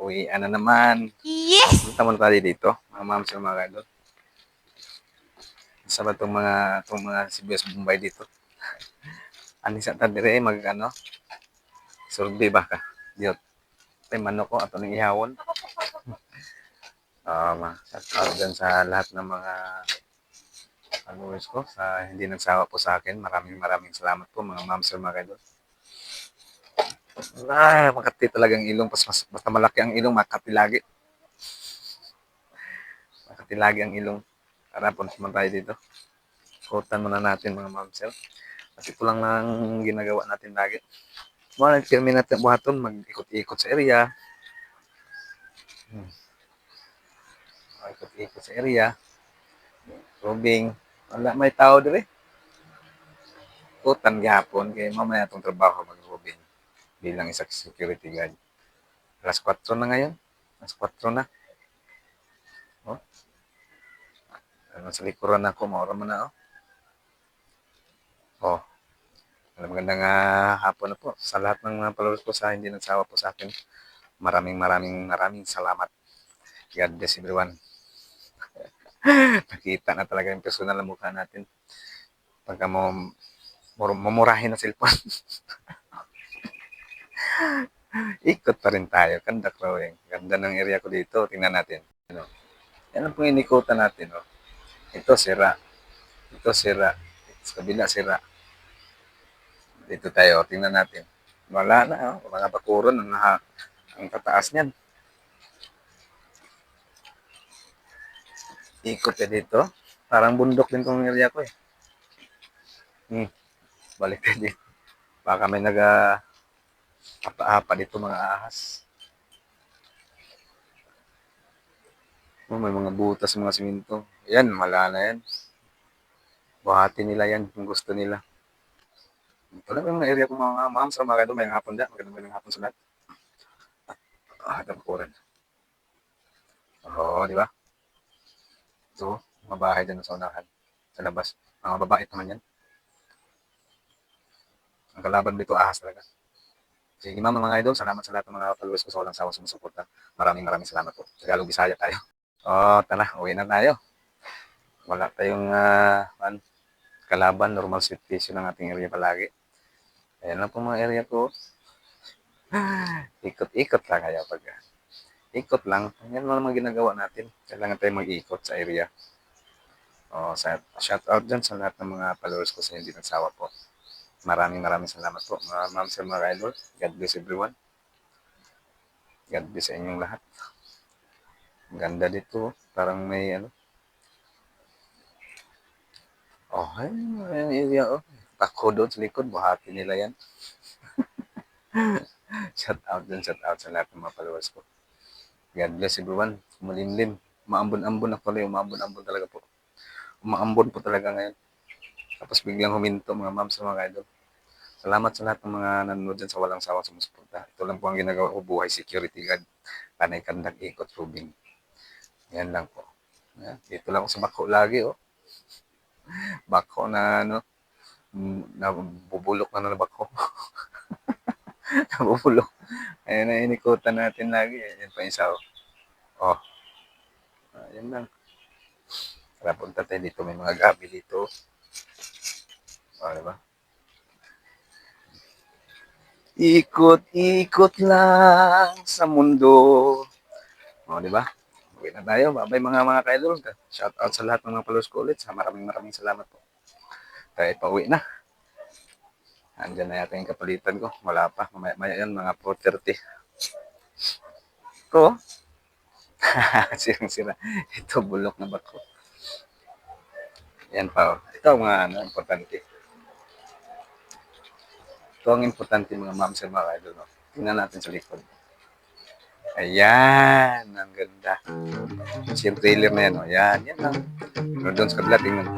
Uwian na naman. Yes! Punta muna tayo dito, mga ma'am sa mga idol. Isa ba itong mga Sibuyas Bombay dito? Ani sa tadire mag survey ba ka? Diyot. Tay manok ko ato ning ihawon. Shout out dyan sa lahat ng mga followers ko sa hindi nagsawa po sa akin. Maraming salamat po mga ma'am sa mga idol. Makati talagang ilong. Basta malaki ang ilong, makati lagi. Makati lagi ang ilong. Tara, punta man tayo dito. Kutan muna natin mga ma'am sir. Kasi ito lang ang ginagawa natin lagi. Mga nag-filmin natin buhaton, mag-ikot-ikot sa area. Ikot-ikot sa area. Robing. Wala, may tao dire. Kutan gihapon, kaya mamaya itong trabaho mag-robing bilang isang security guard. Alas 4 na ngayon. Alas 4 na. Oh. Sa likuran ako, maura mo na, oh. Oh. Magandang hapon na po sa lahat ng mga followers ko sa hindi nagsawa po sa akin. Maraming salamat. God bless everyone. Nakita na talaga yung personal na mukha natin. Pagka mamurahin na cellphone. Ikot pa rin tayo. Ganda crowing. Ganda ng area ko dito. Tingnan natin. Yan ang pong inikutan natin. Oh. Ito sira. Ito sira. Sa kabila sira. Dito tayo. Tingnan natin. Wala na. Oh. Mga bakuron ang tataas niyan. Ikot ka dito. Parang bundok din tong area ko eh. Balik ka dito. Baka may apa dito mga ahas. May mga butas, mga siminto. Yan, wala na yan. Buhati nila yan kung gusto nila. Ito lang yung area ko mga ma'am sa mga may hapon dyan. Magandang hapon sa lahat. Tapukuran. Oo, di ba? Ito, mga bahay dyan sa unahan. Sa labas. Mga babae naman yan. Ang kalaban dito, ahas talaga. Sige ma'am, mga idol, salamat sa lahat ng mga followers ko sa walang sawang sumusuporta. Maraming salamat po. Tagalog, Bisaya tayo. Tara, uwi na tayo. Wala tayong kalaban, normal situation ng ating area palagi. Ayan lang po mga area ko. Ikot-ikot lang kaya pag ikot lang. Yan lang naman ginagawa natin. Kailangan tayo mag-ikot sa area. Shout out dyan sa lahat ng mga followers ko sa hindi nagsawa po. Maraming salamat po mga ma'am sir, mga idol. God bless everyone. God bless sa inyong lahat. Ganda dito. Parang may ayan area oh. Tako doon sa likod. Buhati nila yan. Shout out sa lahat ng mga followers ko. God bless everyone. Malimlim. Maambon-ambon ako rin. Umaambon talaga po. Umaambon po talaga ngayon. Tapos biglang huminto mga ma'am sa mga idol. Salamat sa lahat ng mga nanonood dyan sa walang sawang sumusuporta. Ito lang po ang ginagawa ko, buhay security guard. Panay kandak ikot rubing. Yan lang po. Dito lang ako sa bako lagi oh. Bako na nabubulok na bako. Nabubulok. Ayan na inikutan natin lagi. Yan pa yung isa oh. Yan lang. Tara punta tayo dito. May mga gabi dito. Diba? Ikot-ikot lang sa mundo. Diba? Uwi na tayo. Bye-bye mga ka-idol. Shout out sa lahat ng mga followers ko ulit. Maraming salamat po. Tayo pauwi na. Andyan na yata yung kapalitan ko. Wala pa. Maya yan, mga 4:30. Ito. Sirang-sira. Ito, bulok na bako. Yan pa. Ito ang mga importante. Ito ang importante mga ma'am sir, mga idol. No? Tingnan natin sa likod. Ayan. Ang ganda. Yung trailer na yan. Yan lang. Doon sa kabila, tingnan.